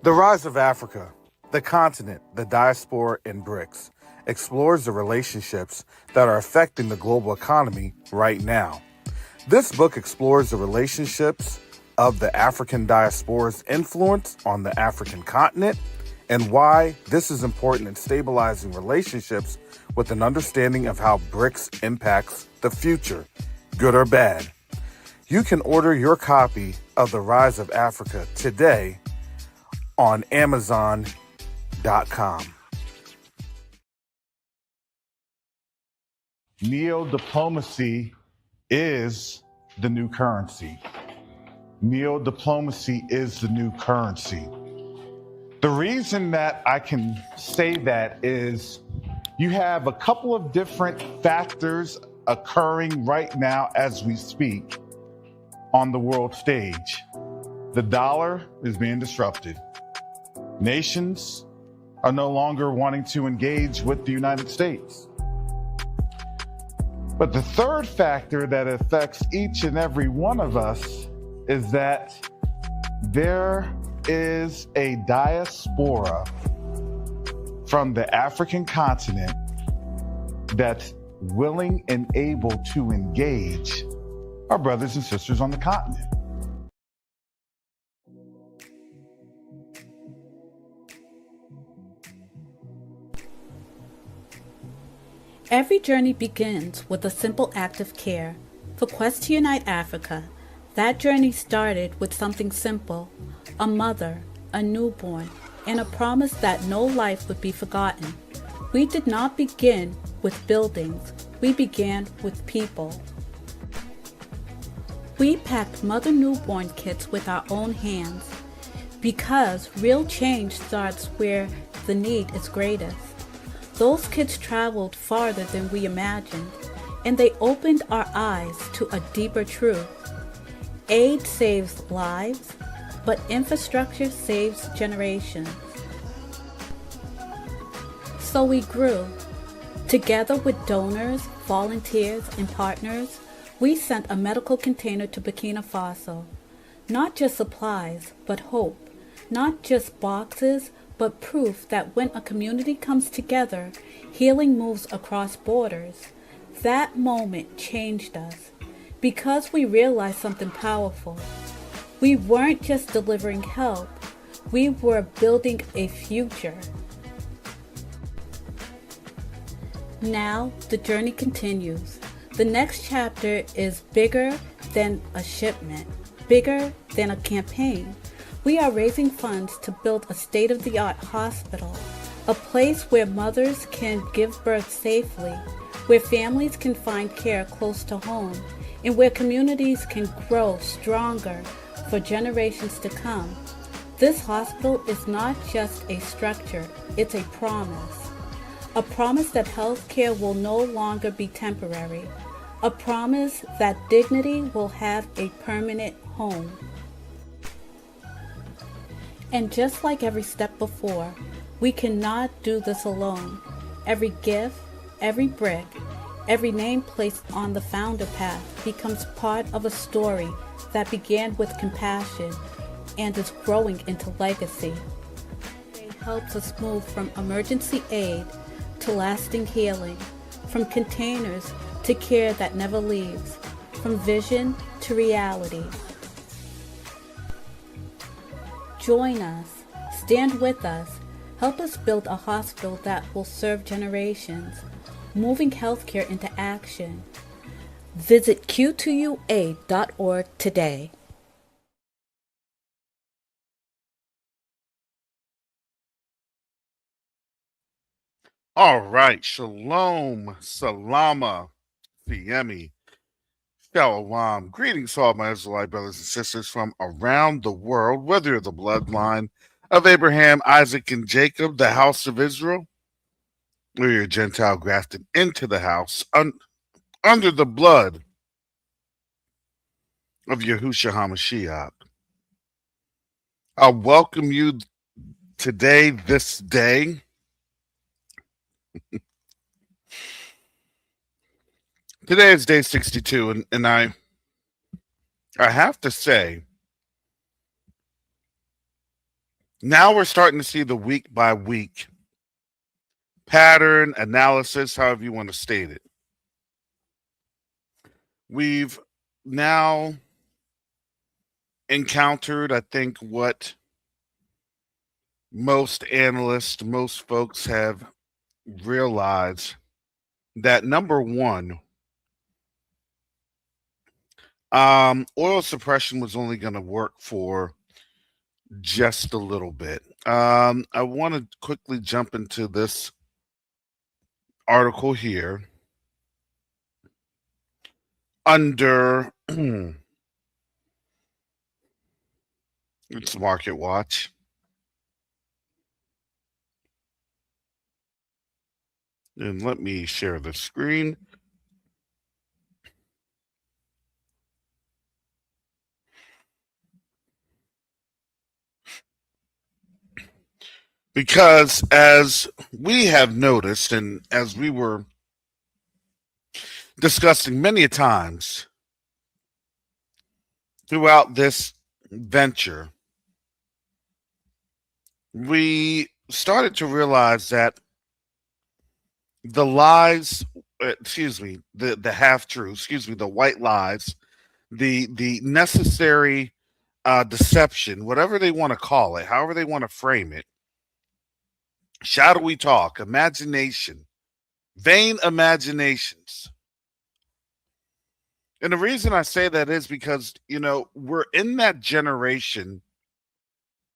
The rise of Africa, the continent, the diaspora, and BRICS explores the relationships that are affecting the global economy right now. This book explores the relationships of the African diaspora's influence on the African continent and why this is important in stabilizing relationships with an understanding of how BRICS impacts the future, good or bad. You can order your copy of The Rise of Africa today on Amazon.com. Neo-diplomacy is the new currency. Neo-diplomacy is the new currency. The reason that I can say that is you have a couple of different factors occurring right now as we speak on the world stage. The dollar is being disrupted. Nations are no longer wanting to engage with the United States. But the third factor that affects each and every one of us is that there is a diaspora from the African continent that's willing and able to engage our brothers and sisters on the continent. Every journey begins with a simple act of care. For Quest to Unite Africa, that journey started with something simple: a mother, a newborn, and a promise that no life would be forgotten. We did not begin with buildings, we began with people. We packed mother newborn kits with our own hands because real change starts where the need is greatest. Those kids traveled farther than we imagined, and they opened our eyes to a deeper truth. Aid saves lives, but infrastructure saves generations. So we grew. Together with donors, volunteers, and partners, we sent a medical container to Burkina Faso. Not just supplies, but hope. Not just boxes, but proof that when a community comes together, healing moves across borders. That moment changed us because we realized something powerful. We weren't just delivering help, we were building a future. Now the journey continues. The next chapter is bigger than a shipment, bigger than a campaign. We are raising funds to build a state-of-the-art hospital, a place where mothers can give birth safely, where families can find care close to home, and where communities can grow stronger for generations to come. This hospital is not just a structure, it's a promise. A promise that healthcare will no longer be temporary. A promise that dignity will have a permanent home. And just like every step before, we cannot do this alone. Every gift, every brick, every name placed on the founder path becomes part of a story that began with compassion and is growing into legacy. It helps us move from emergency aid to lasting healing, from containers to care that never leaves, from vision to reality. Join us, stand with us, help us build a hospital that will serve generations, moving healthcare into action. Visit q2ua.org today. All right, shalom, salama, fiemi, shalom. Greetings to all my Israelite brothers and sisters from around the world, whether you're the bloodline of Abraham, Isaac, and Jacob, the house of Israel, or you're a Gentile grafted into the house under the blood of Yahushua HaMashiach. I welcome you today, this day. Today is day 62, and I have to say Now we're starting to see the week by week pattern analysis, however you want to state it. We've now encountered, I think, what most analysts, most folks have realized, that number one, oil suppression was only going to work for just a little bit. I want to quickly jump into this article here under it's Market Watch. And let me share the screen. Because as we have noticed, and as we were discussing many times throughout this venture, we started to realize that the lies, the half truths, the white lies, the necessary deception, whatever they want to call it, however they want to frame it, shadowy talk, imagination, vain imaginations. And the reason I say that is because, we're in that generation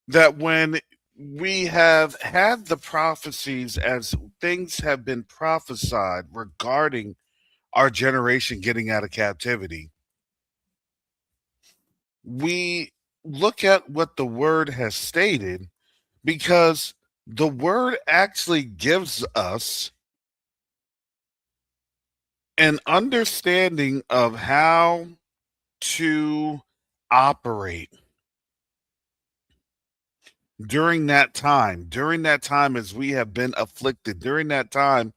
that when we have had the prophecies, as things have been prophesied regarding our generation getting out of captivity, we look at what the word has stated, because the word actually gives us an understanding of how to operate during that time as we have been afflicted, during that time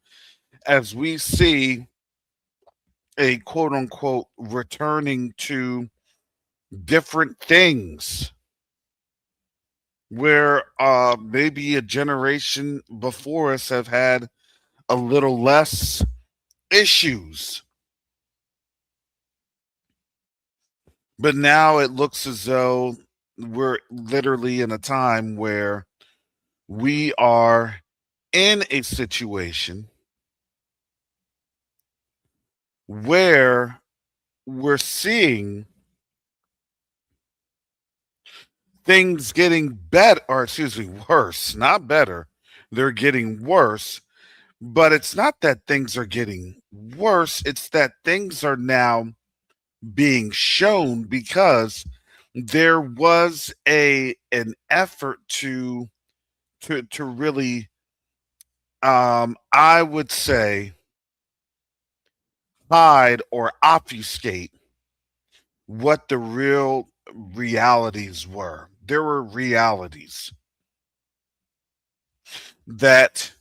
as we see a quote unquote returning to different things, where maybe a generation before us have had a little less issues, but now it looks as though we're literally in a time where we are in a situation where we're seeing things getting better, or worse, not better. They're getting worse, but it's not that things are getting worse. It's that things are now being shown, because there was an effort to really, I would say, hide or obfuscate what the real realities were. There were realities that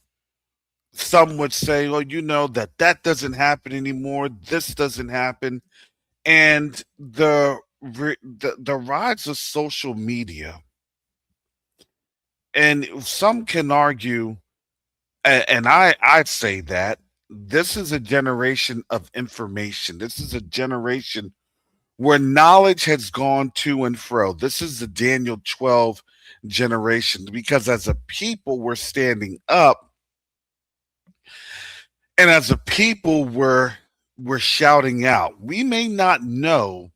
some would say, well, that doesn't happen anymore. This doesn't happen. And the rise of social media, and some can argue, and I'd say that this is a generation of information. This is a generation where knowledge has gone to and fro. This is the Daniel 12 generation, because as a people, we're standing up, and as a people, we're shouting out. We may not know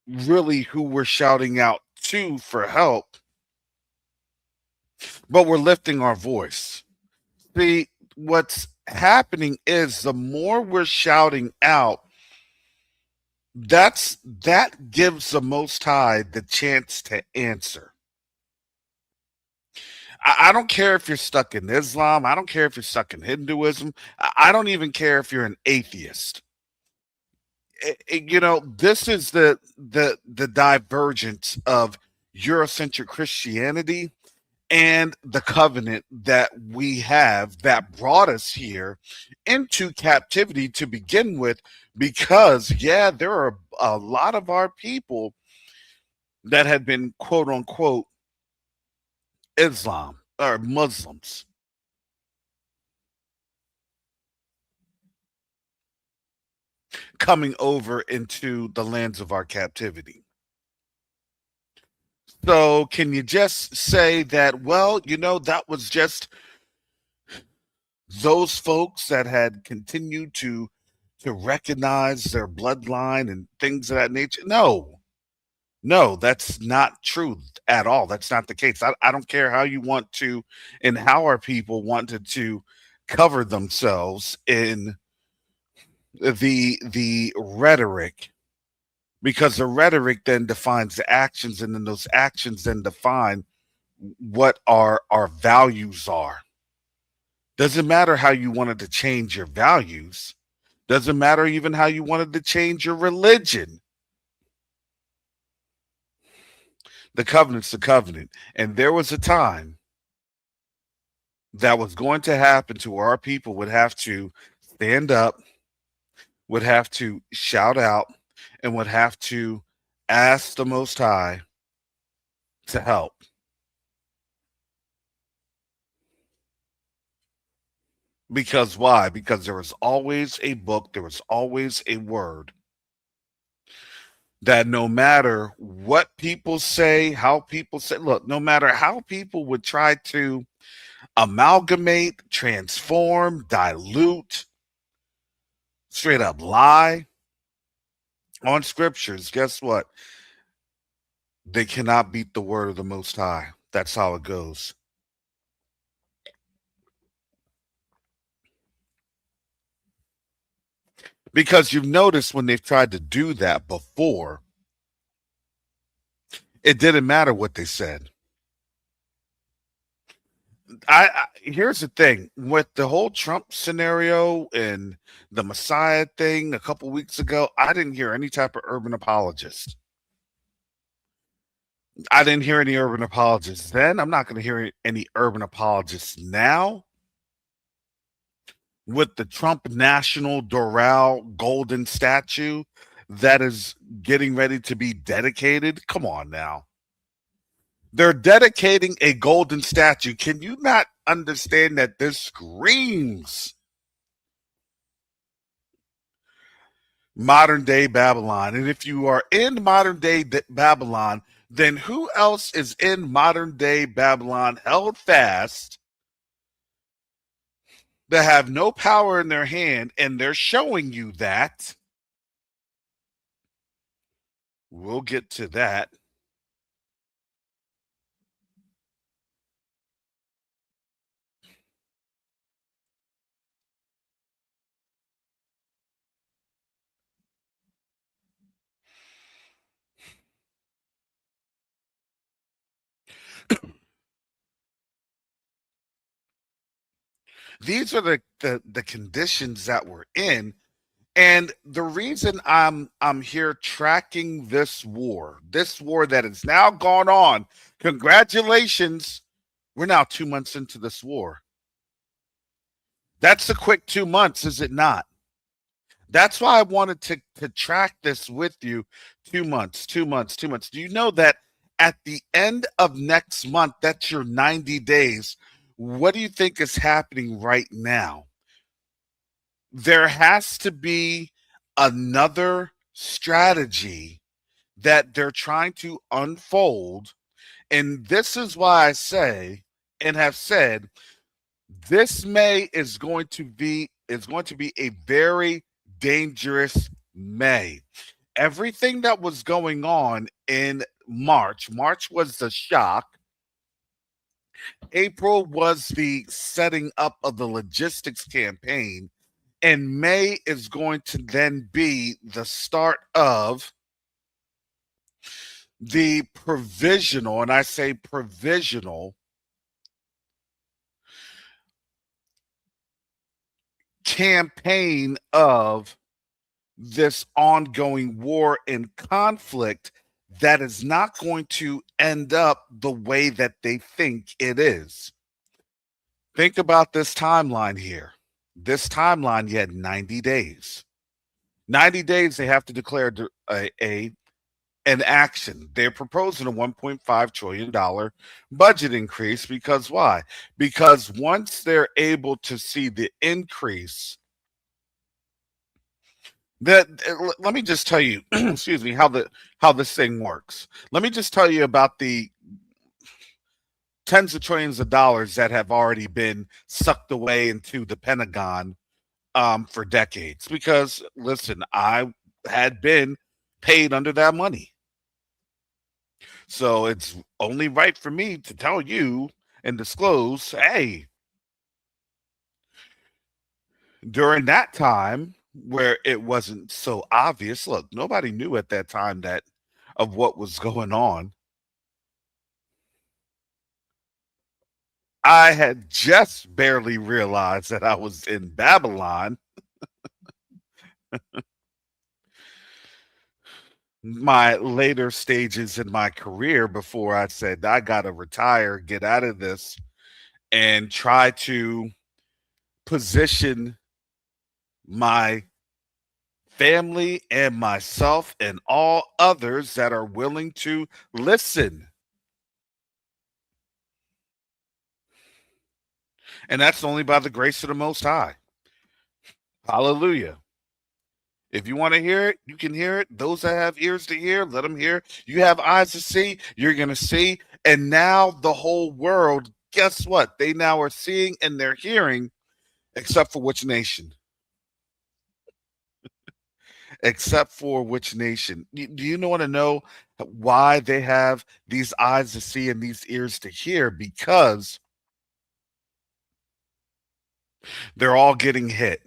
really who we're shouting out to for help, but we're lifting our voice. See, what's happening is the more we're shouting out, that gives the Most High the chance to answer. I don't care if you're stuck in Islam. I don't care if you're stuck in Hinduism. I don't even care if you're an atheist. This is the divergence of Eurocentric Christianity and the covenant that we have, that brought us here into captivity to begin with, because there are a lot of our people that had been quote unquote Islam or Muslims coming over into the lands of our captivity. So can you just say that, well, that was just those folks that had continued to recognize their bloodline and things of that nature? No, no, that's not true at all. That's not the case. I don't care how you want to and how our people wanted to cover themselves in the rhetoric, because the rhetoric then defines the actions, and then those actions then define what our values are. Doesn't matter how you wanted to change your values. Doesn't matter even how you wanted to change your religion. The covenant's the covenant. And there was a time that was going to happen to where our people would have to stand up, would have to shout out, and would have to ask the Most High to help. Because why? Because there was always a book, there was always a word that no matter what people say, how people say, look, no matter how people would try to amalgamate, transform, dilute, straight up lie on scriptures, guess what? They cannot beat the word of the Most High. That's how it goes. Because you've noticed when they've tried to do that before, it didn't matter what they said. Here's the thing with the whole Trump scenario and the Messiah thing a couple weeks ago. I didn't hear any type of urban apologist. I didn't hear any urban apologists then. I'm not going to hear any urban apologists now. With the Trump National Doral golden statue that is getting ready to be dedicated. Come on now. They're dedicating a golden statue. Can you not understand that this screams modern day Babylon? And if you are in modern day Babylon, then who else is in modern day Babylon held fast, that have no power in their hand, and they're showing you that? We'll get to that. These are the conditions that we're in. And the reason I'm here tracking this war that has now gone on, congratulations, we're now 2 months into this war. That's a quick 2 months, is it not? That's why I wanted to track this with you. 2 months, 2 months, 2 months. Do you know that at the end of next month, that's your 90 days? What do you think is happening right now? There has to be another strategy that they're trying to unfold. And this is why I say and have said this May is going to be a very dangerous May. Everything that was going on in March was the shock. April was the setting up of the logistics campaign. And May is going to then be the start of the provisional, and I say provisional, campaign of this ongoing war and conflict that is not going to end up the way that they think it is. Think about this timeline here. This timeline, you had 90 days. 90 days, they have to declare a in action. They're proposing a $1.5 trillion budget increase because why? Because once they're able to see the increase, that let me just tell you, excuse me, how this thing works. Let me just tell you about the tens of trillions of dollars that have already been sucked away into the Pentagon for decades. Because listen, I had been paid under that money. So it's only right for me to tell you and disclose, hey, during that time where it wasn't so obvious, look, nobody knew at that time that of what was going on. I had just barely realized that I was in Babylon. My later stages in my career before I said I got to retire, get out of this, and try to position my family and myself and all others that are willing to listen. And that's only by the grace of the Most High. Hallelujah. If you want to hear it, you can hear it. Those that have ears to hear, let them hear. You have eyes to see, you're going to see. And now the whole world, guess what? They now are seeing and they're hearing, except for which nation? Except for which nation? Do you want to know why they have these eyes to see and these ears to hear? Because they're all getting hit.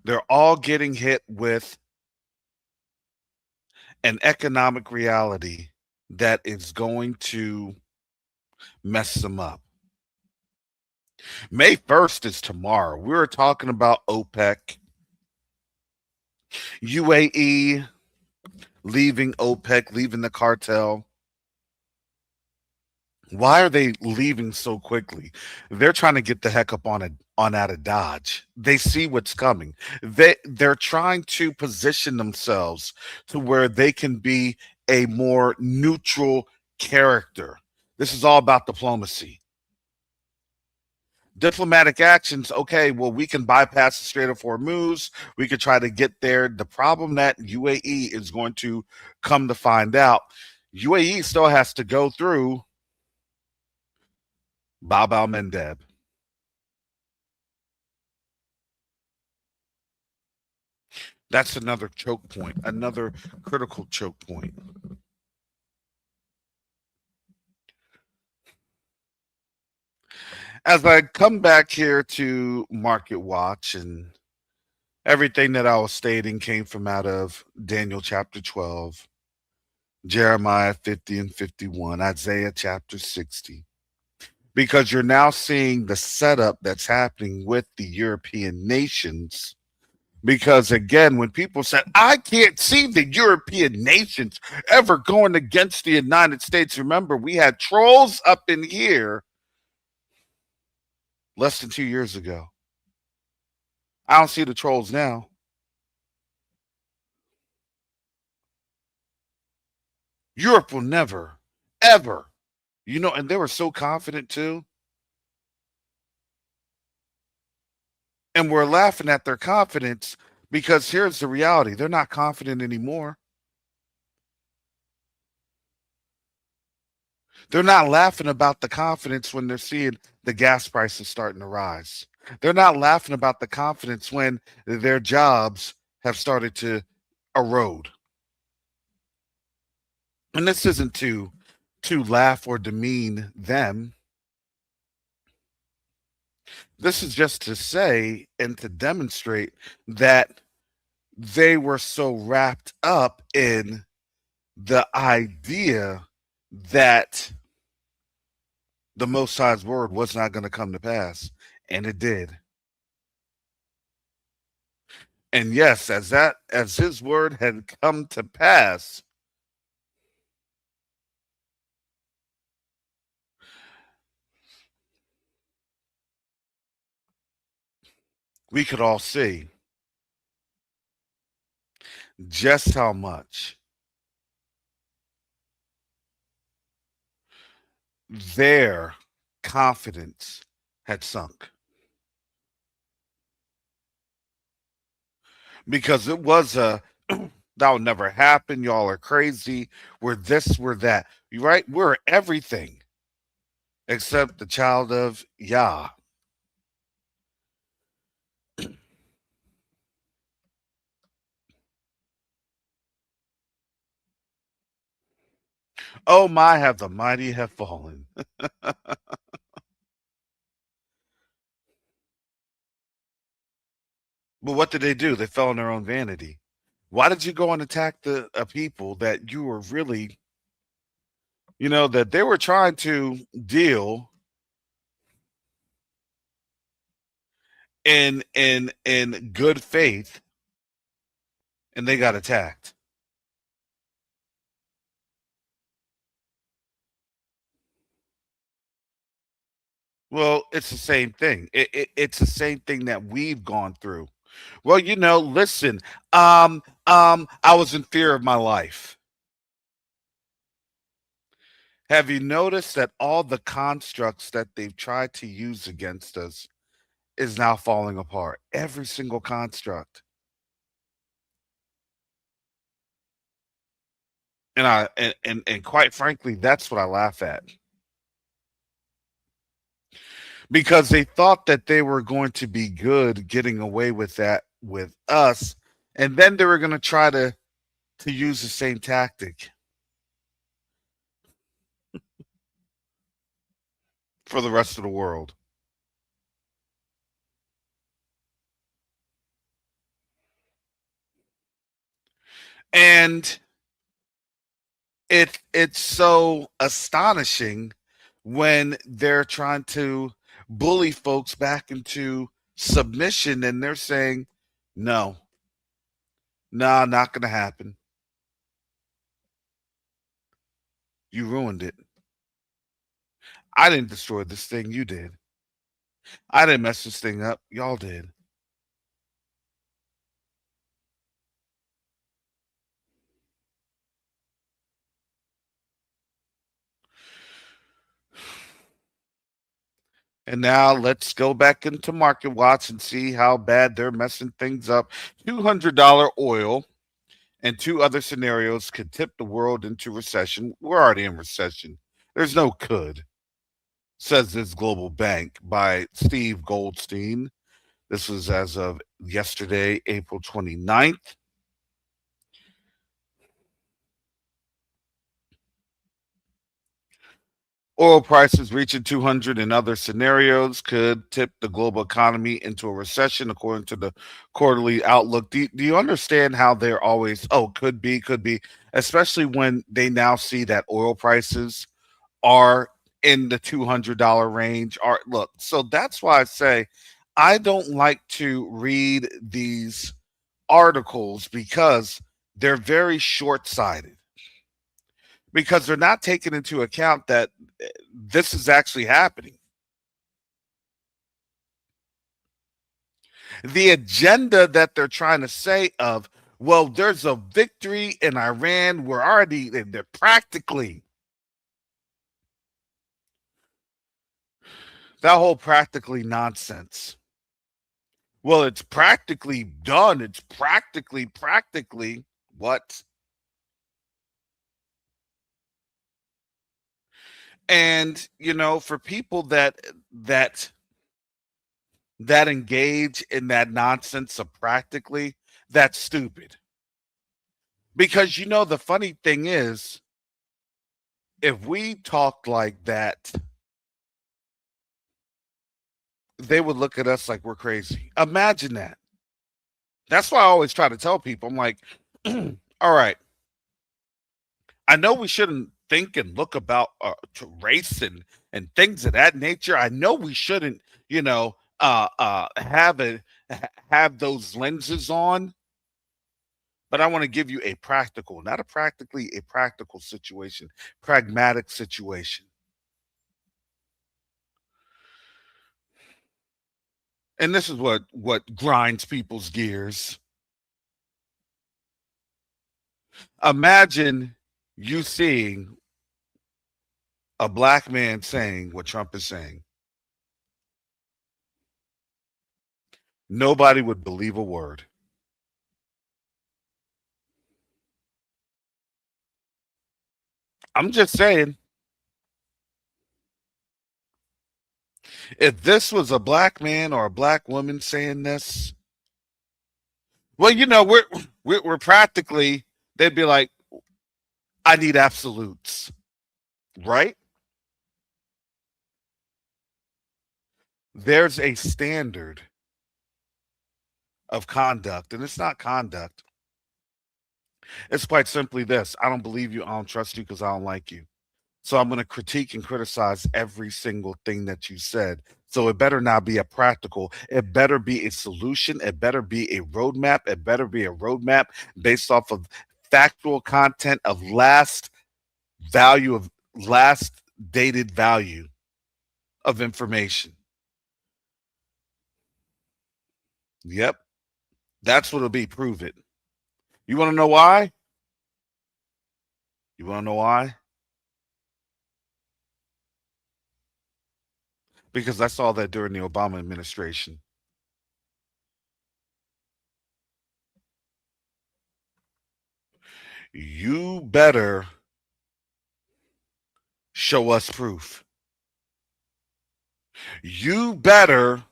They're all getting hit with an economic reality that is going to mess them up. May 1st is tomorrow. We were talking about OPEC, UAE leaving OPEC, leaving the cartel. Why are they leaving so quickly? They're trying to get the heck up on out of Dodge. They see what's coming. They're trying to position themselves to where they can be a more neutral character. This is all about diplomacy. Diplomatic actions, okay, well, we can bypass the Strait of Hormuz. We could try to get there. The problem that UAE is going to come to find out, UAE still has to go through Bab al Mandeb. That's another choke point, another critical choke point. As I come back here to Market Watch, and everything that I was stating came from out of Daniel chapter 12, Jeremiah 50 and 51, Isaiah chapter 60. Because you're now seeing the setup that's happening with the European nations. Because again, when people said, I can't see the European nations ever going against the United States, remember, we had trolls up in here less than 2 years ago. I don't see the trolls now. Europe will never, ever, and they were so confident too. And we're laughing at their confidence because here's the reality, they're not confident anymore. They're not laughing about the confidence when they're seeing the gas prices starting to rise. They're not laughing about the confidence when their jobs have started to erode. And this isn't to laugh or demean them. This is just to say and to demonstrate that they were so wrapped up in the idea that the Most High's word was not going to come to pass, and it did. And yes, as his word had come to pass, we could all see just how much their confidence had sunk, because it was a that would never happen. Y'all are crazy. We're this, we're that. You right? We're everything except the child of Yah. Oh my, have the mighty have fallen. But what did they do? They fell in their own vanity. Why did you go and attack the people that you were really, that they were trying to deal in good faith, and they got attacked? Well, it's the same thing. It's the same thing that we've gone through. Well, listen, I was in fear of my life. Have you noticed that all the constructs that they've tried to use against us is now falling apart? Every single construct. And quite frankly, that's what I laugh at. Because they thought that they were going to be good getting away with that with us, and then they were going to try to use the same tactic for the rest of the world. And it's so astonishing when they're trying to bully folks back into submission, and they're saying, no, nah, not gonna happen. You ruined it. I didn't destroy this thing, you did. I didn't mess this thing up, y'all did. And now let's go back into Market Watch and see how bad they're messing things up. $200 oil and two other scenarios could tip the world into recession. We're already in recession. There's no could, says this global bank by Steve Goldstein. This was as of yesterday, April 29th. Oil prices reaching 200 in other scenarios could tip the global economy into a recession, according to the quarterly outlook. Do you understand how they're always, oh, could be, especially when they now see that oil prices are in the $200 range? Are look, so that's why I say I don't like to read these articles because they're very short-sighted, because they're not taking into account that this is actually happening. The agenda that they're trying to say of, well, there's a victory in Iran, we're already, they're practically, that whole practically nonsense. Well, it's practically done. It's practically what? And for people that engage in that nonsense of practically, that's stupid. Because the funny thing is, if we talked like that, they would look at us like we're crazy. Imagine that. That's why I always try to tell people, I'm like, all right, I know we shouldn't think and look about to race and things of that nature. I know we shouldn't, have those lenses on. But I want to give you a practical, not a practically, a practical situation, pragmatic situation. And this is what grinds people's gears. Imagine you seeing a black man saying what Trump is saying. Nobody would believe a word. I'm just saying, if this was a black man or a black woman saying this, well, we're practically, they'd be like, I need absolutes, right? There's a standard of conduct, and it's not conduct. It's quite simply this: I don't believe you, I don't trust you because I don't like you. So I'm going to critique and criticize every single thing that you said. So it better not be a practical. It better be a solution. It better be a roadmap. It better be a roadmap based off of factual content of last dated value of information. Yep. That's what it'll be. Prove it. You want to know why? You want to know why? Because I saw that during the Obama administration. You better show us proof. You better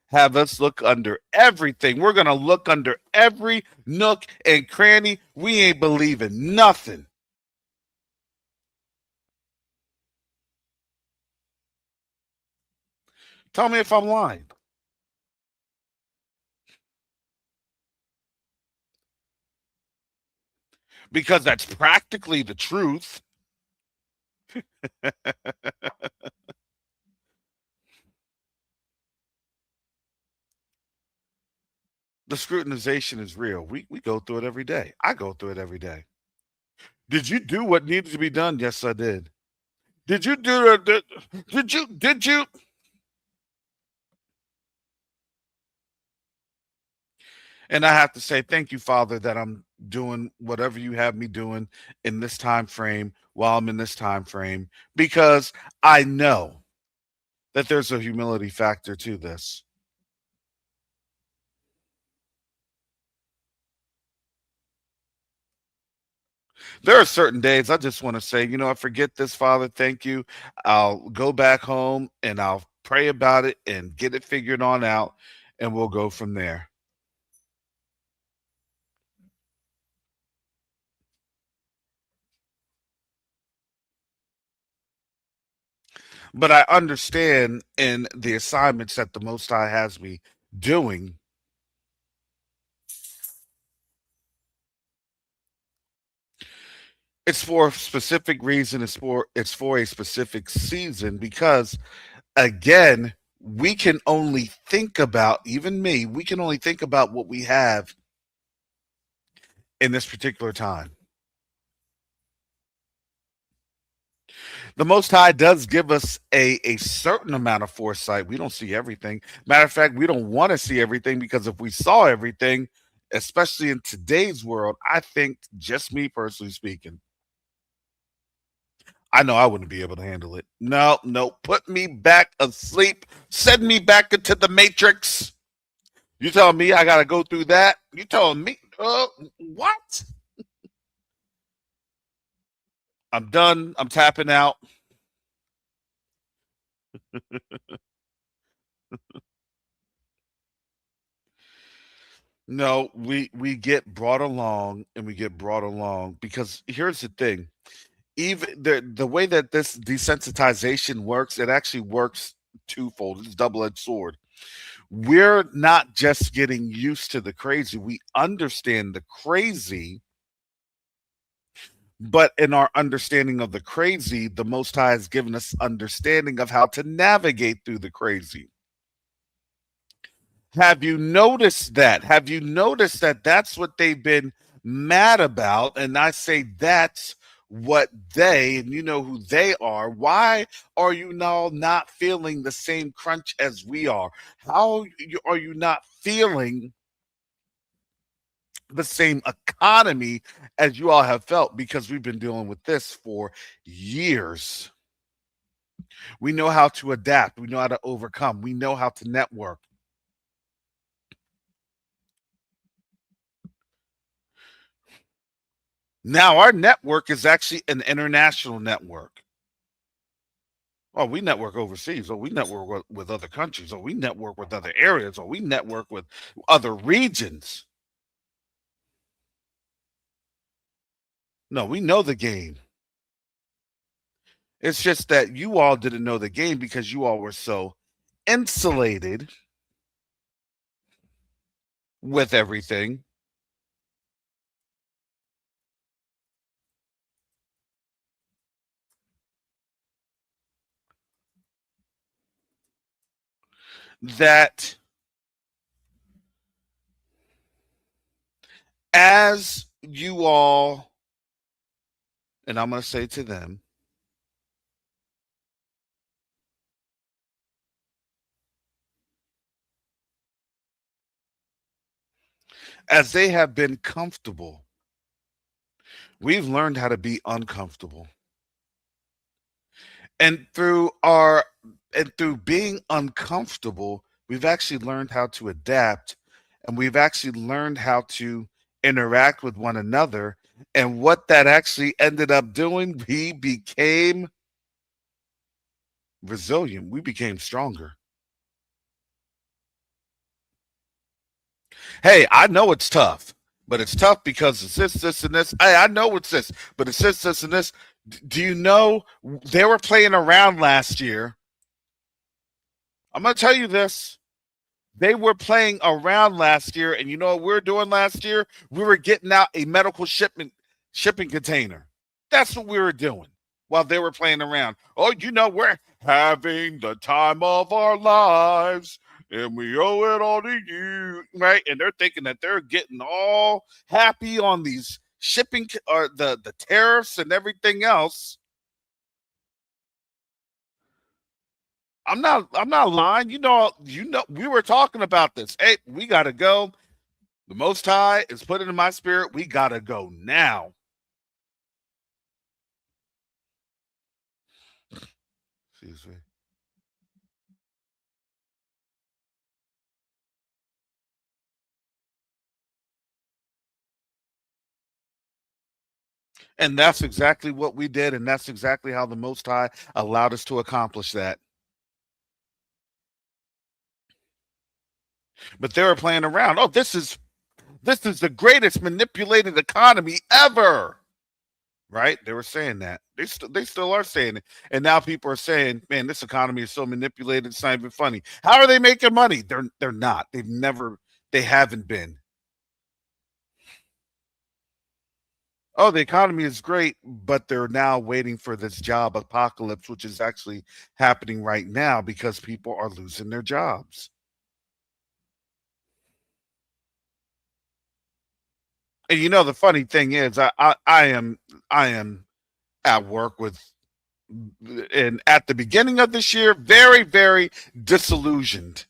have us look under everything. We're going to look under every nook and cranny. We ain't believing nothing. Tell me if I'm lying. Because that's practically the truth. The scrutinization is real. We go through it every day. I go through it every day. Did you do what needed to be done? Yes, I did. Did you do it? Did you? And I have to say, thank you, Father, that I'm doing whatever you have me doing in this time frame while I'm in this time frame, because I know that there's a humility factor to this. There are certain days I just want to say, I forget this, Father. Thank you. I'll go back home and I'll pray about it and get it figured on out, and we'll go from there. But I understand in the assignments that the Most High has me doing, it's for a specific reason. It's for a specific season, because again, we can only think about, even me, we can only think about what we have in this particular time. The Most High does give us a certain amount of foresight. We don't see everything. Matter of fact, we don't want to see everything, because if we saw everything, especially in today's world, I think, just me personally speaking, I know I wouldn't be able to handle it. No, no, put me back asleep, send me back into the matrix. You telling me I got to go through that? You telling me, what? I'm done. I'm tapping out. No, we get brought along, and we get brought along because here's the thing. Even the way that this desensitization works, it actually works twofold. It's a double-edged sword. We're not just getting used to the crazy. We understand the crazy, but in our understanding of the crazy, the Most High has given us understanding of how to navigate through the crazy. Have you noticed that? Have you noticed that that's what they've been mad about? And I say that's what they, and you know who they are, why are you now not feeling the same crunch as we are? Are you not feeling the same economy as you all have felt? Because we've been dealing with this for years. We know how to adapt, we know how to overcome, we know how to network. Now our network is actually an international network. Oh, we network overseas. Oh, we network with other countries. Oh, we network with other areas. Oh, we network with other regions. No, we know the game. It's just that you all didn't know the game because you all were so insulated with everything that as you all, and I'm going to say to them, as they have been comfortable, we've learned how to be uncomfortable. And through being uncomfortable, we've actually learned how to adapt, and we've actually learned how to interact with one another. And what that actually ended up doing, we became resilient. We became stronger. Hey, I know it's tough, but it's tough because it's this, and this. Hey, I know it's this, but it's this, and this. Do you know they were playing around last year? I'm going to tell you this. They were playing around last year, and you know what we were doing last year? We were getting out a medical shipping container. That's what we were doing while they were playing around. Oh, you know, we're having the time of our lives, and we owe it all to you, right? And they're thinking that they're getting all happy on these shipping or the tariffs and everything else. I'm not lying. You know, we were talking about this. Hey, we gotta go. The Most High is put in my spirit. We gotta go now. Excuse me. And that's exactly what we did, and that's exactly how the Most High allowed us to accomplish that. But they were playing around. Oh, this is the greatest manipulated economy ever. Right? They were saying that. They still are saying it. And now people are saying, man, this economy is so manipulated, it's not even funny. How are they making money? They're not. They haven't been. Oh, the economy is great, but they're now waiting for this job apocalypse, which is actually happening right now because people are losing their jobs. And you know, the funny thing is, I am at work with, and at the beginning of this year, very, very disillusioned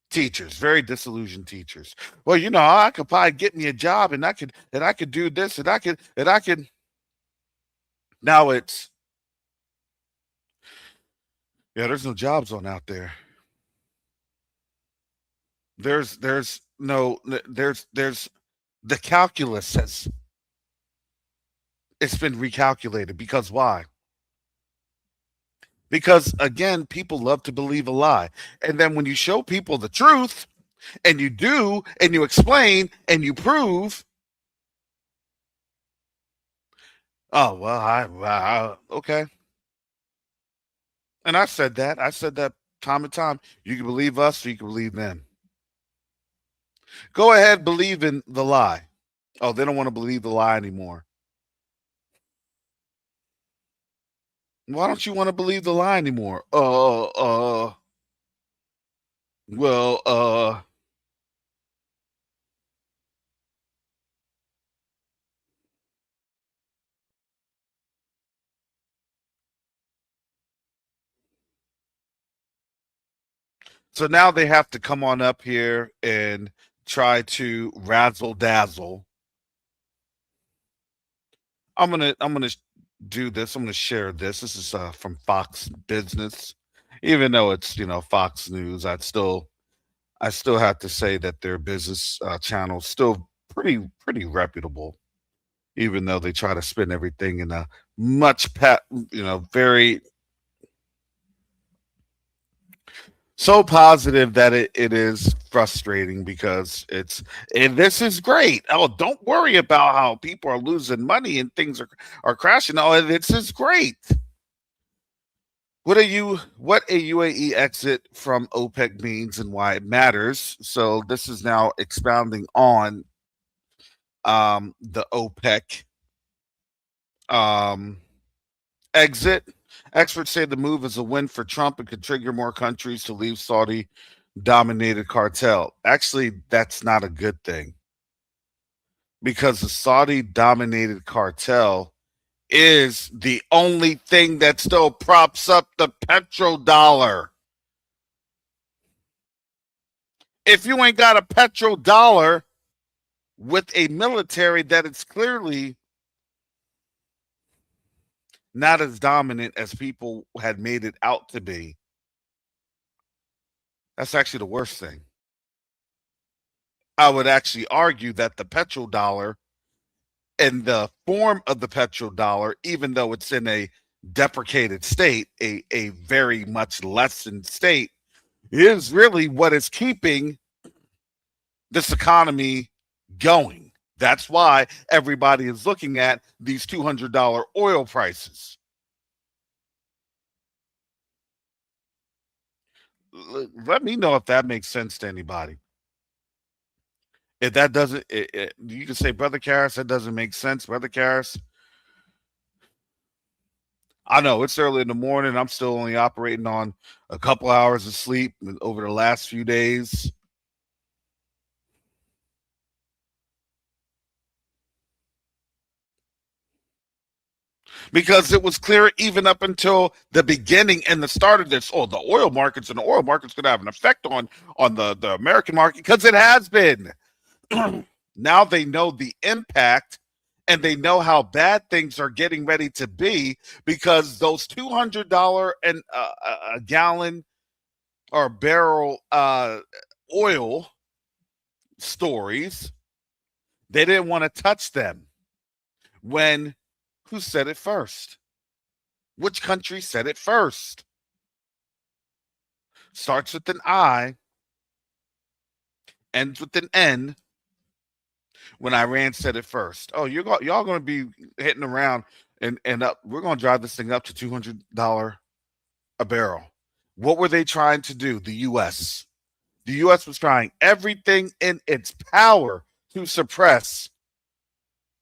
teachers, very disillusioned teachers. Well, you know, I could probably get me a job, and I could do this, and I could. Now it's, yeah, there's no jobs on out there. There's no there's the calculus has, it's been recalculated. Because why? Because again, people love to believe a lie. And then when you show people the truth, and you do, and you explain, and you prove, oh well, okay. And I said that time and time. You can believe us, or you can believe them. Go ahead, believe in the lie. Oh, they don't want to believe the lie anymore. Why don't you want to believe the lie anymore? Well, So now they have to come on up here and try to razzle dazzle. I'm gonna do this. I'm gonna share this. This is from Fox Business. Even though it's Fox News, I still have to say that their business channel is still pretty reputable. Even though they try to spin everything in a much very so positive that it is frustrating because and this is great. Oh, don't worry about how people are losing money and things are crashing. Oh, this is great. What a UAE exit from OPEC means and why it matters. So this is now expounding on the OPEC um exit. Experts say the move is a win for Trump and could trigger more countries to leave Saudi dominated cartel. Actually, that's not a good thing because the Saudi dominated cartel is the only thing that still props up the petrodollar. If you ain't got a petrodollar with a military that is clearly not as dominant as people had made it out to be, that's actually the worst thing. I would actually argue that the petrodollar and the form of the petrodollar, even though it's in a deprecated state, a very much lessened state, is really what is keeping this economy going. That's why everybody is looking at these $200 oil prices. Let me know if that makes sense to anybody. If that doesn't, you can say, Brother Karras, that doesn't make sense. Brother Karras, I know it's early in the morning. I'm still only operating on a couple hours of sleep over the last few days. Because it was clear even up until the beginning and the start of this. Oh, the oil markets and the oil markets could have an effect on the American market because it has been. Now they know the impact and they know how bad things are getting ready to be because those $200 and a gallon or barrel oil stories, they didn't want to touch them. When who said it first? Which country said it first? Starts with an I, ends with an N. When Iran said it first. Oh, y'all going to be hitting around and up. We're going to drive this thing up to $200 a barrel. What were they trying to do? The U.S. The U.S. was trying everything in its power to suppress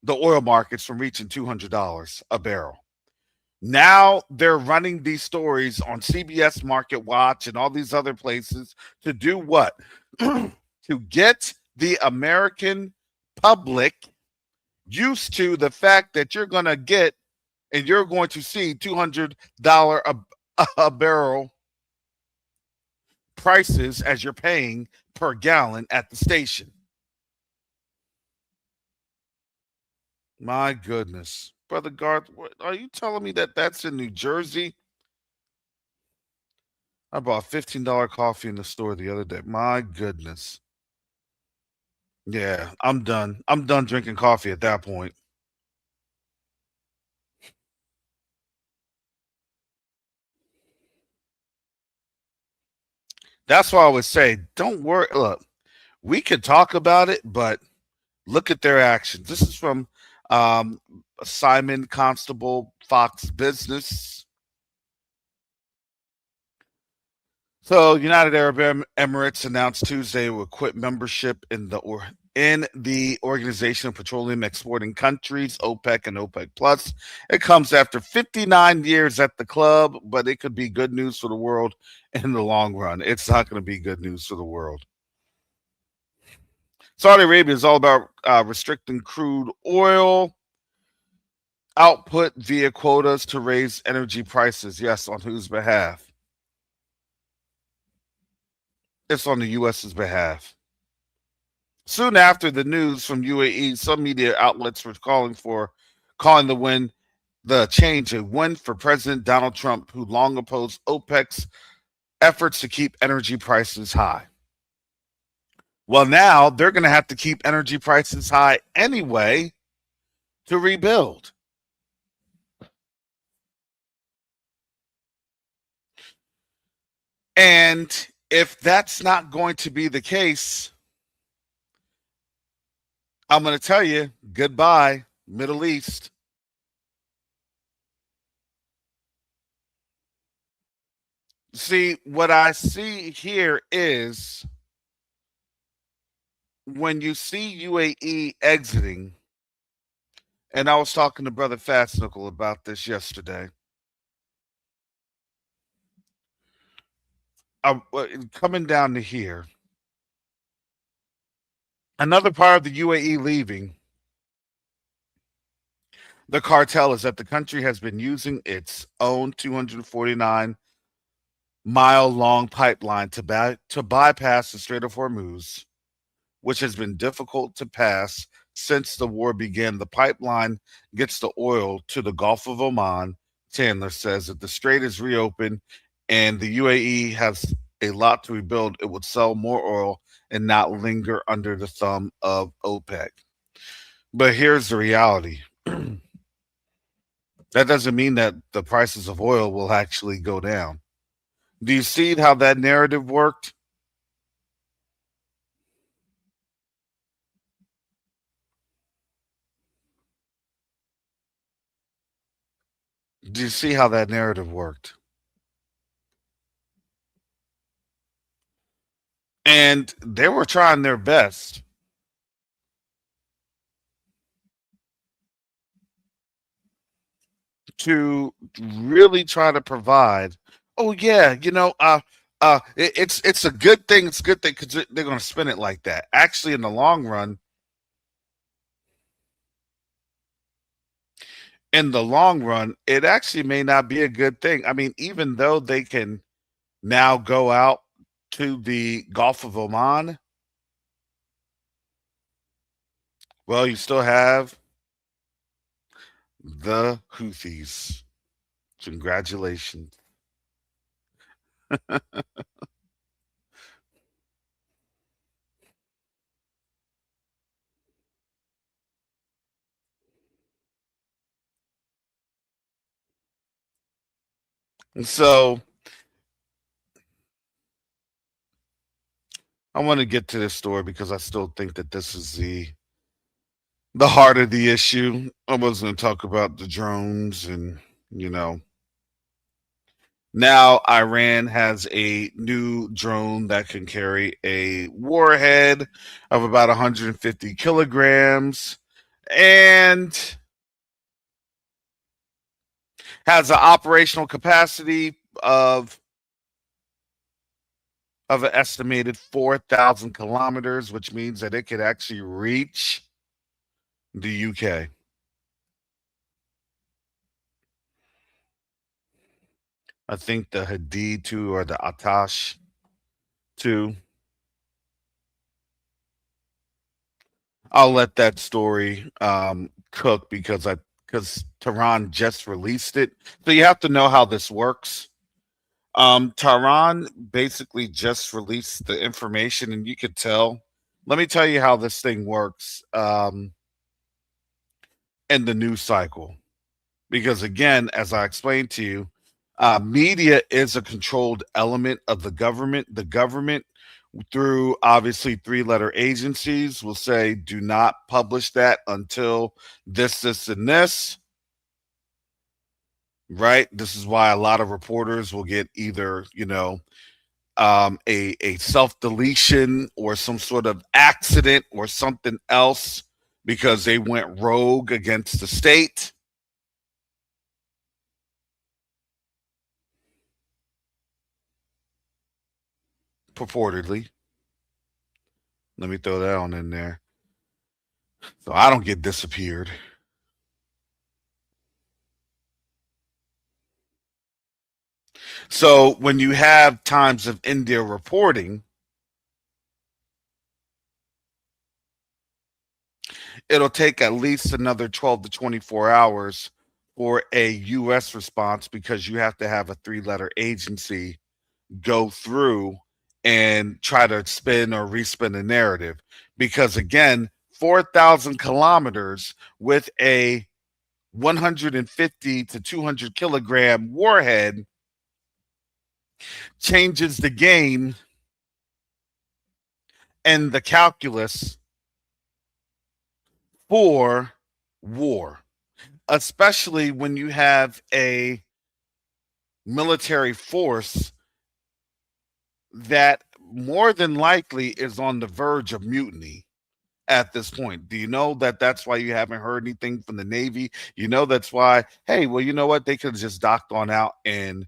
the oil markets from reaching $200 a barrel. Now they're running these stories on CBS Market Watch and all these other places to do what? To get the American public used to the fact that you're going to get and you're going to see $200 a barrel prices as you're paying per gallon at the station. My goodness. Brother Garth, are you telling me that that's in New Jersey? I bought $15 coffee in the store the other day. My goodness. Yeah, I'm done. I'm done drinking coffee at that point. That's why I would say, don't worry. Look, we could talk about it, but look at their actions. This is from um, Simon Constable, Fox Business. So, United Arab Emirates announced Tuesday will quit membership in the Organization of Petroleum Exporting Countries, OPEC and OPEC Plus. It comes after 59 years at the club, but it could be good news for the world in the long run. It's not going to be good news for the world. Saudi Arabia is all about restricting crude oil output via quotas to raise energy prices. Yes, on whose behalf? it's on the U.S.'s behalf. Soon after the news from UAE, some media outlets were calling the change a win for President Donald Trump, who long opposed OPEC's efforts to keep energy prices high. Well, now they're going to have to keep energy prices high anyway to rebuild. And if that's not going to be the case, I'm going to tell you goodbye, Middle East. See, what I see here is when you see UAE exiting, and I was talking to Brother Fastnickel about this yesterday. Coming down to here, another part of the UAE leaving the cartel is that the country has been using its own 249-mile long pipeline to bypass the Strait of Hormuz, which has been difficult to pass since the war began. The pipeline gets the oil to the Gulf of Oman. Chandler says if the strait is reopened and the UAE has a lot to rebuild, it would sell more oil and not linger under the thumb of OPEC. But here's the reality. That doesn't mean that the prices of oil will actually go down. Do you see how that narrative worked? Do you see how that narrative worked? And they were trying their best to really try to provide. Oh yeah, it's a good thing. It's a good thing because they're going to spin it like that. Actually, in the long run, it actually may not be a good thing. I mean, even though they can now go out to the Gulf of Oman, well, you still have the Houthis. Congratulations. So I want to get to this story because I still think that this is the heart of the issue. I was going to talk about the drones and you know now Iran has a new drone that can carry a warhead of about 150 kilograms and has an operational capacity of an estimated 4,000 kilometers, which means that it could actually reach the UK. I think the Hadid 2 or the Atash 2. I'll let that story cook because Tehran just released it. So you have to know how this works. Tehran basically just released the information, and you could tell. Let me tell you how this thing works in the news cycle. Because again, as I explained to you, media is a controlled element of the government. The government, through obviously three-letter agencies, will say, do not publish that until this, and this. Right? This is why a lot of reporters will get either, a self deletion or some sort of accident or something else because they went rogue against the state. Purportedly. Let me throw that on in there. So I don't get disappeared. So when you have Times of India reporting, it'll take at least another 12 to 24 hours for a U.S. response because you have to have a three-letter agency go through and try to spin or respin the narrative. Because again, 4,000 kilometers with a 150 to 200 kilogram warhead changes the game and the calculus for war, especially when you have a military force that more than likely is on the verge of mutiny at this point. Do you know that that's why you haven't heard anything from the Navy? You know that's why, hey, well, you know what? They could have just docked on out in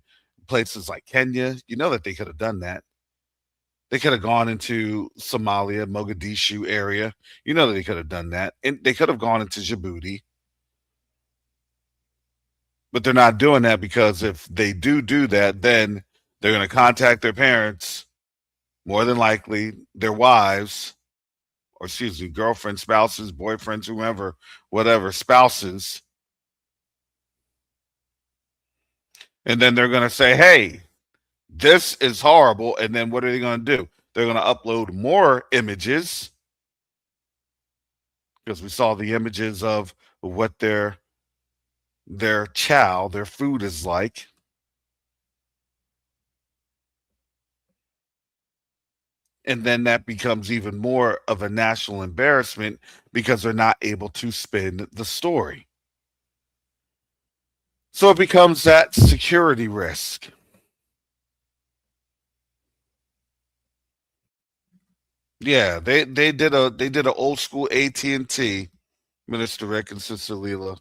places like Kenya. You know that they could have done that. They could have gone into Somalia, Mogadishu area. You know that they could have done that. And they could have gone into Djibouti. But they're not doing that because if they do that, then they're going to contact their parents, more than likely their wives, or excuse me, girlfriends, spouses, boyfriends, whoever, whatever, spouses. And then they're going to say, hey, this is horrible. And then what are they going to do? They're going to upload more images because we saw the images of what their chow, their food is like. And then that becomes even more of a national embarrassment because they're not able to spin the story. So it becomes that security risk. Yeah, they did an old school AT&T, Minister Rick and Sister Leela.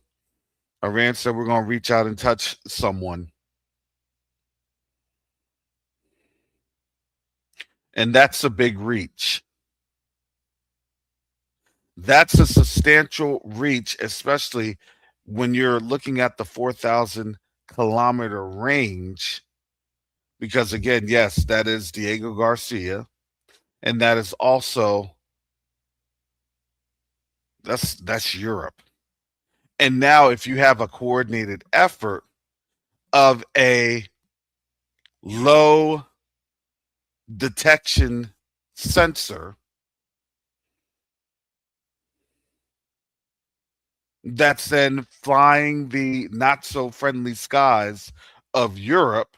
Iran said we're going to reach out and touch someone. And that's a big reach. That's a substantial reach, especially when you're looking at the 4,000 kilometer range. Because again, yes, that is Diego Garcia. And that is also that's Europe. And now if you have a coordinated effort of a low detection sensor that's then flying the not so friendly skies of Europe,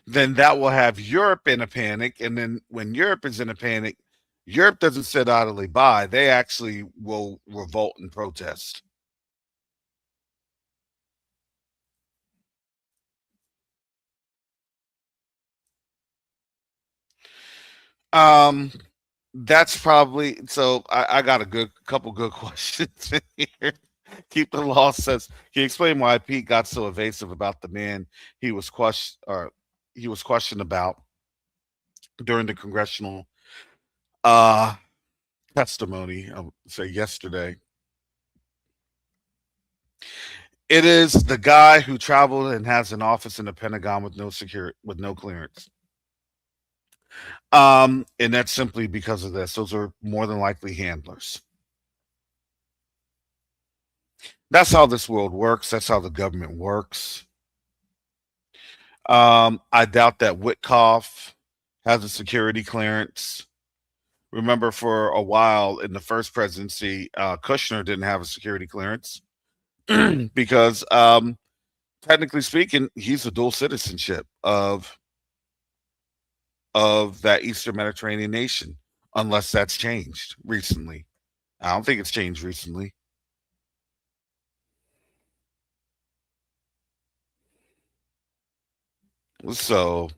then that will have Europe in a panic. And then when Europe is in a panic, Europe doesn't sit idly by. They actually will revolt and protest. Um, that's probably so. I got a good couple good questions in here. Keep the law says. Can you explain why Pete got so evasive about the man he was questioned about during the congressional uh testimony? I would say yesterday. It is the guy who traveled and has an office in the Pentagon with no security, with no clearance. And that's simply because of this. Those are more than likely handlers. That's how this world works. That's how the government works. I doubt that Witkoff has a security clearance. Remember, for a while in the first presidency, Kushner didn't have a security clearance because, technically speaking, he's a dual citizenship of that Eastern Mediterranean nation, unless that's changed recently. I don't think it's changed recently. So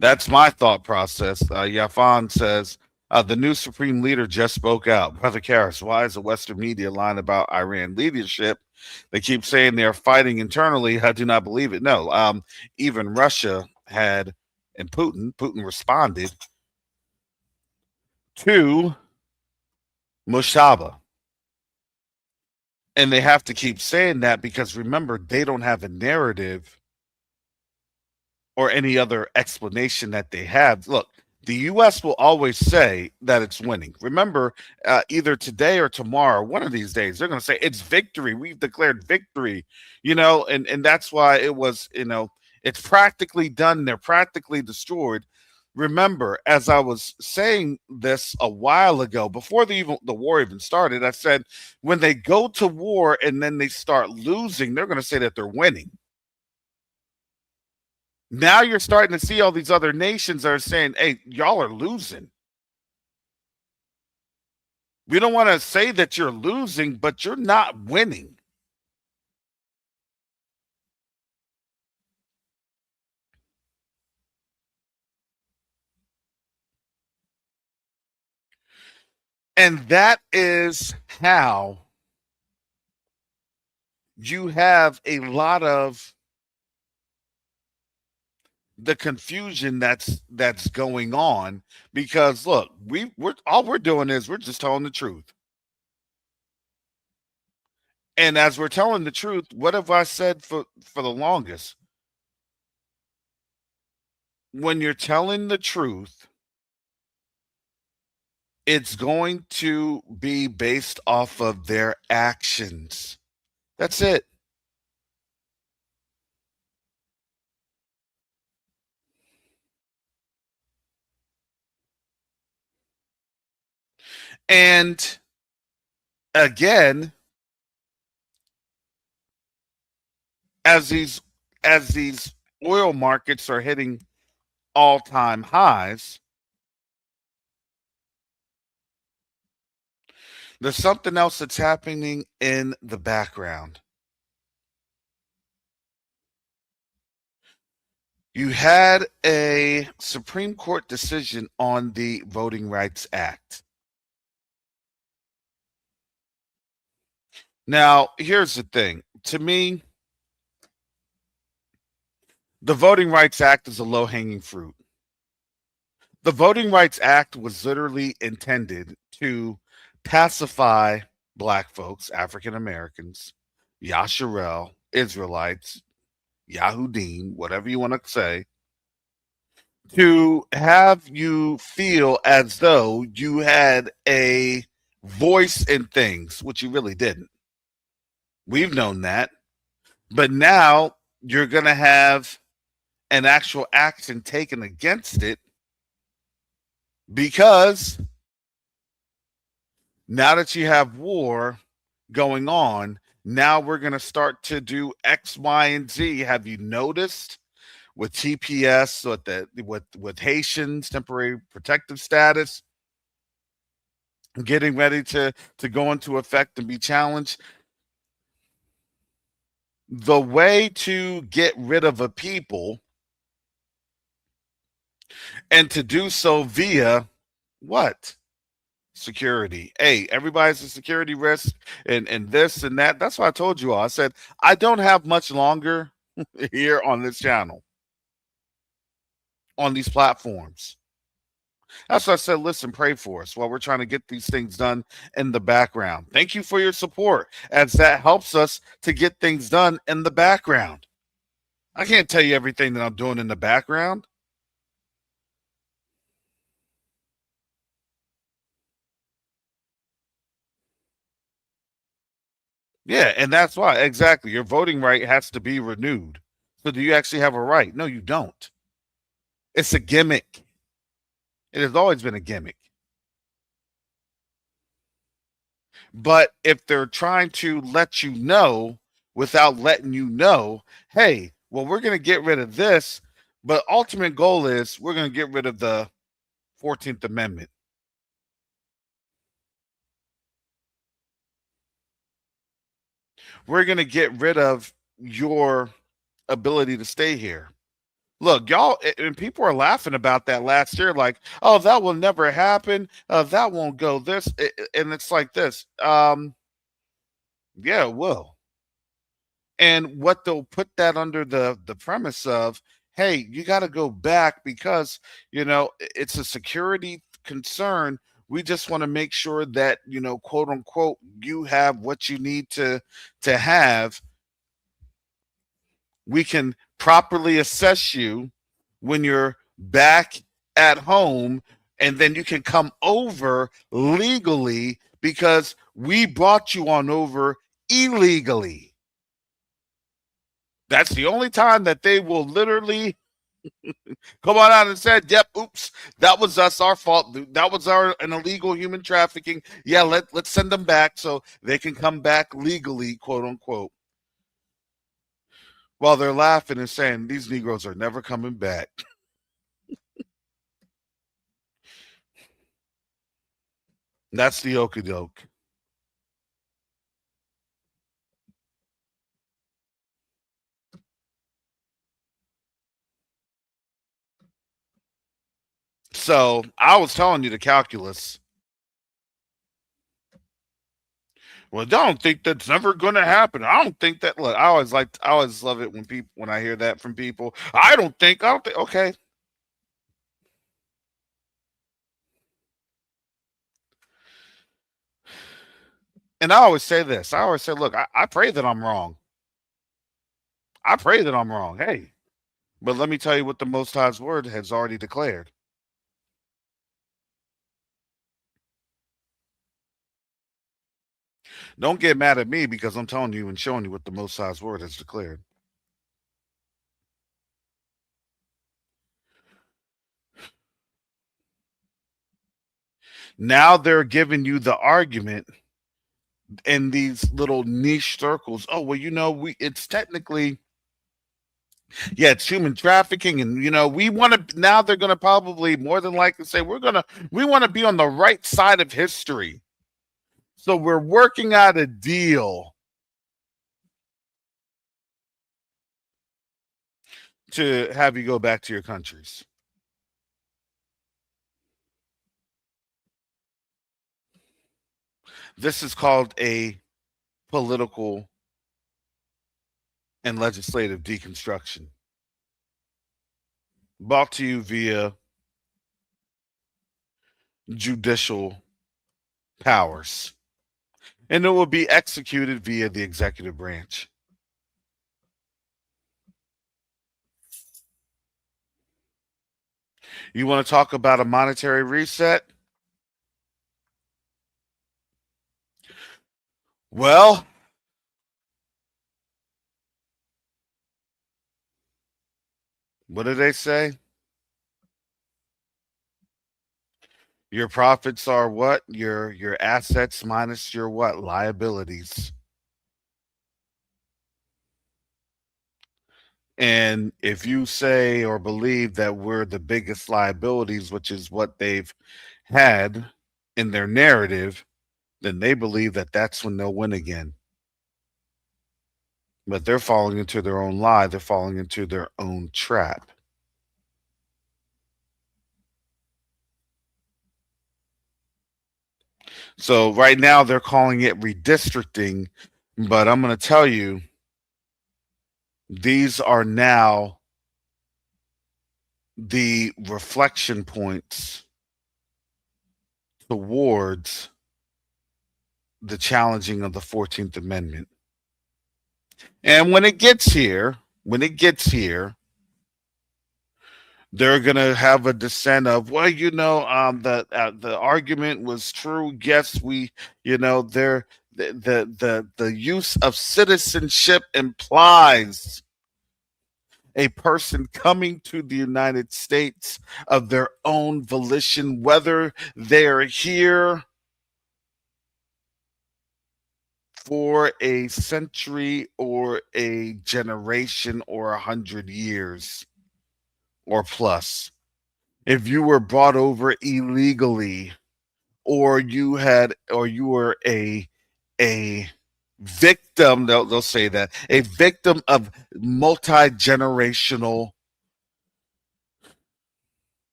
that's my thought process. Yafan says the new supreme leader just spoke out. Brother Karras, why is the Western media lying about Iran leadership? They keep saying they're fighting internally. I do not believe it. No, even Russia had, and Putin responded to Mushaba. And they have to keep saying that because remember, they don't have a narrative or any other explanation that they have. Look, the U.S. will always say that it's winning. Remember, either today or tomorrow, one of these days, they're going to say it's victory. We've declared victory, and that's why it was, it's practically done. They're practically destroyed. Remember, as I was saying this a while ago, before the war even started, I said when they go to war and then they start losing, they're going to say that they're winning. Now you're starting to see all these other nations are saying, hey, y'all are losing. We don't want to say that you're losing, but you're not winning. And that is how you have a lot of the confusion that's going on, because look, we're all we're doing is we're just telling the truth. And as we're telling the truth, what have I said for the longest? When you're telling the truth, it's going to be based off of their actions. That's it. And again, as these oil markets are hitting all-time highs, there's something else that's happening in the background. You had a Supreme Court decision on the Voting Rights Act. Now, here's the thing. To me, the Voting Rights Act is a low-hanging fruit. The Voting Rights Act was literally intended to pacify black folks, African Americans, Yasharel, Israelites, Yahudim, whatever you want to say, to have you feel as though you had a voice in things, which you really didn't. We've known that. But now you're going to have an actual action taken against it, because now that you have war going on, now we're going to start to do X, Y, and Z. Have you noticed with TPS, with Haitians, temporary protective status, getting ready to go into effect and be challenged? The way to get rid of a people, and to do so via what? Security. Hey, everybody's a security risk, and this and that. That's why I told you all. I said I don't have much longer here on this channel, on these platforms. That's why I said, listen, pray for us while we're trying to get these things done in the background. Thank you for your support, as that helps us to get things done in the background. I can't tell you everything that I'm doing in the background. Yeah, and that's why, exactly, your voting right has to be renewed. So do you actually have a right? No, you don't. It's a gimmick. It has always been a gimmick. But if they're trying to let you know without letting you know, hey, well, we're going to get rid of this, but ultimate goal is we're going to get rid of the 14th Amendment. We're going to get rid of your ability to stay here. Look, y'all, and people are laughing about that last year, like, oh, that will never happen. That won't go this. And it's like this. Yeah, it will. And what they'll put that under the premise of, hey, you got to go back because it's a security concern We just want to make sure that, quote unquote, you have what you need to have. We can properly assess you when you're back at home, and then you can come over legally because we brought you on over illegally. That's the only time that they will literally come on out and said, "Yep, oops, that was us, our fault. That was our an illegal human trafficking. Yeah, let's send them back so they can come back legally, quote unquote." While they're laughing and saying these Negroes are never coming back. That's the okie doke. So I was telling you the calculus. Well, I don't think that's never going to happen. I don't think that. Look, I always love it when I hear that from people. I don't think. I don't think. Okay. And I always say this. I always say, look, I pray that I'm wrong. I pray that I'm wrong. Hey, but let me tell you what the Most High's word has already declared. Don't get mad at me because I'm telling you and showing you what the Most High's word has declared. Now they're giving you the argument in these little niche circles. Oh, well, it's technically, yeah, it's human trafficking, and we want to. Now they're going to probably more than likely say we want to be on the right side of history, so we're working out a deal to have you go back to your countries. This is called a political and legislative deconstruction, brought to you via judicial powers, and it will be executed via the executive branch. You want to talk about a monetary reset? Well, what do they say? Your profits are what? Your assets minus your what? Liabilities. And if you say or believe that we're the biggest liabilities, which is what they've had in their narrative, then they believe that that's when they'll win again. But they're falling into their own lie. They're falling into their own trap. So right now they're calling it redistricting, but I'm going to tell you, these are now the reflection points towards the challenging of the 14th Amendment. And when it gets here, they're gonna have a dissent of, well, the argument was true. Yes, they're the use of citizenship implies a person coming to the United States of their own volition, whether they're here for a century or a generation or 100 years or plus. If you were brought over illegally, or you were a victim, they'll say that, a victim of multi-generational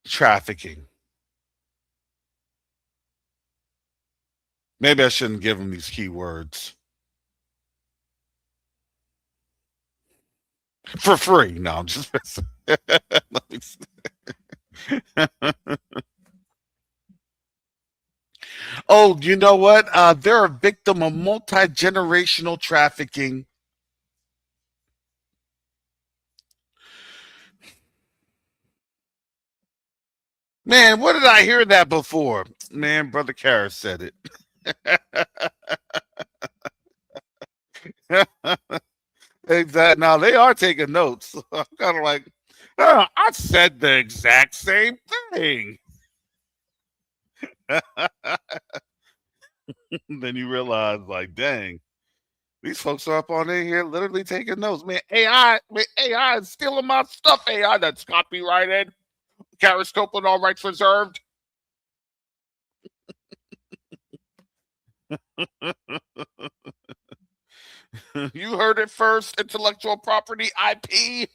trafficking. Maybe I shouldn't give them these key words for free. No, I'm just Oh, you know what? They're a victim of multi-generational trafficking. Man, what did I hear that before? Man, Brother Karras said it. Exactly. Now they are taking notes. I'm kind of like, oh, I said the exact same thing. Then you realize, like, dang, these folks are up on in here literally taking notes. Man, AI is stealing my stuff. AI that's copyrighted. Karras Copeland, all rights reserved. You heard it first. Intellectual property, IP.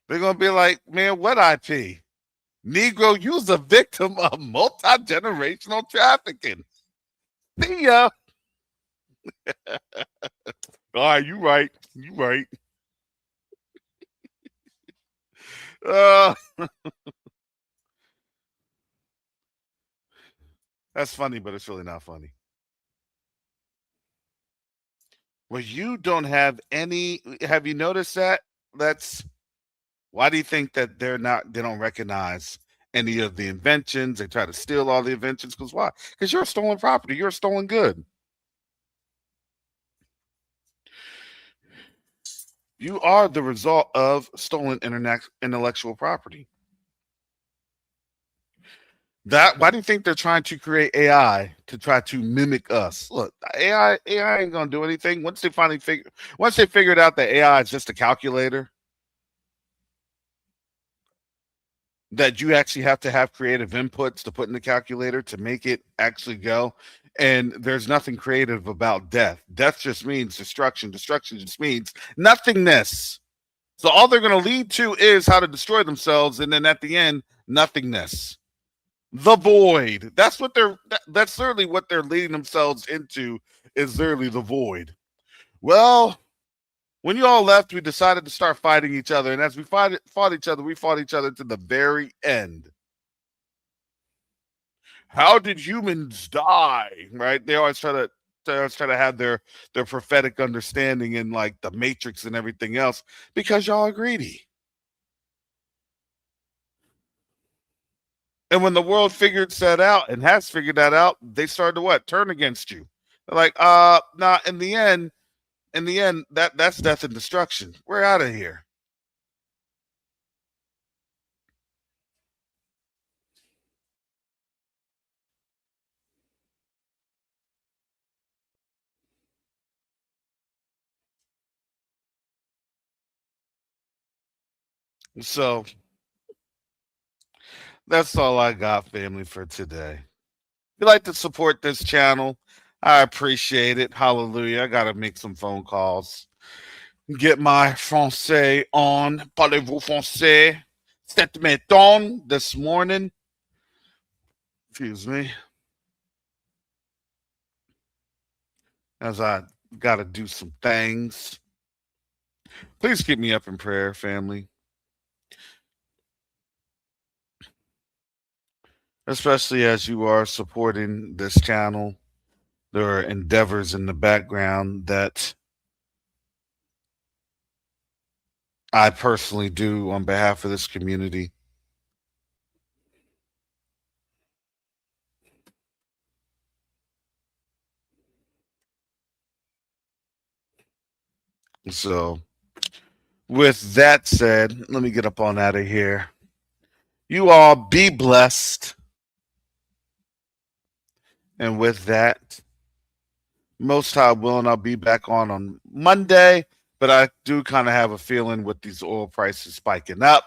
They're gonna be like, man, what IP? Negro, you was a victim of multi-generational trafficking. See ya. All right, you right. You right. Uh, that's funny, but it's really not funny. Well, you don't have any. Have you noticed that? That's why do you think that they don't recognize any of the inventions? They try to steal all the inventions. Because why? Because you're a stolen property. You're a stolen good. You are the result of stolen intellectual property. That why do you think they're trying to create AI to try to mimic us? Look, AI ain't gonna do anything. Once they figured out that AI is just a calculator, that you actually have to have creative inputs to put in the calculator to make it actually go. And there's nothing creative about death. Death just means destruction. Destruction just means nothingness. So all they're going to lead to is how to destroy themselves, and then at the end, nothingness. The void. That's literally what they're leading themselves into, is literally the void. Well, when you all left, we decided to start fighting each other, and as fought each other, we fought each other to the very end. How did humans die? Right? They always try to have their prophetic understanding in like the Matrix and everything else because y'all are greedy. And when the world figured that out and has figured that out, they started to what? Turn against you. They're like, nah, in the end, that's death and destruction. We're out of here. So that's all I got, family, for today. If you'd like to support this channel, I appreciate it. Hallelujah. I gotta make some phone calls. Get my français on. Parlez-vous français? Cette mettons this morning. Excuse me. As I got to do some things. Please keep me up in prayer, family. Especially as you are supporting this channel. There are endeavors in the background that I personally do on behalf of this community. So, with that said, let me get up on out of here. You all be blessed. And with that, most high willing, I'll be back on Monday. But I do kind of have a feeling with these oil prices spiking up,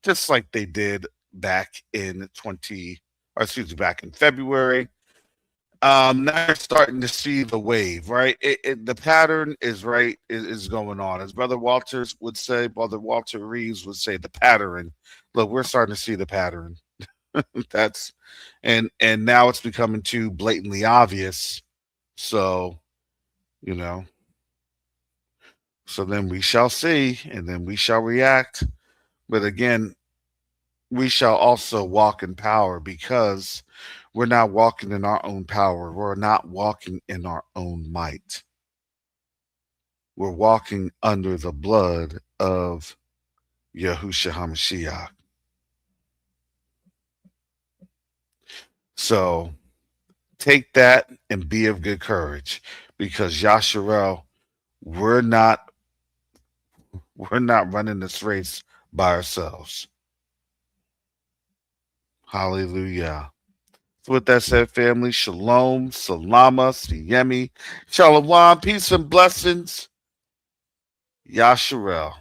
just like they did back in back in February. Now you're starting to see the wave, right? The pattern is right is going on, as Brother Walter Reeves would say, the pattern. Look, we're starting to see the pattern. That's and now it's becoming too blatantly obvious. So you know, so then we shall see, and then we shall react. But again, we shall also walk in power because we're not walking in our own power. We're not walking in our own might. We're walking under the blood of Yahushua HaMashiach. So take that and be of good courage because Yasharel, we're not running this race by ourselves. Hallelujah. So with that said, family, shalom, salama, siyemi, shalom, peace and blessings. Yasharel.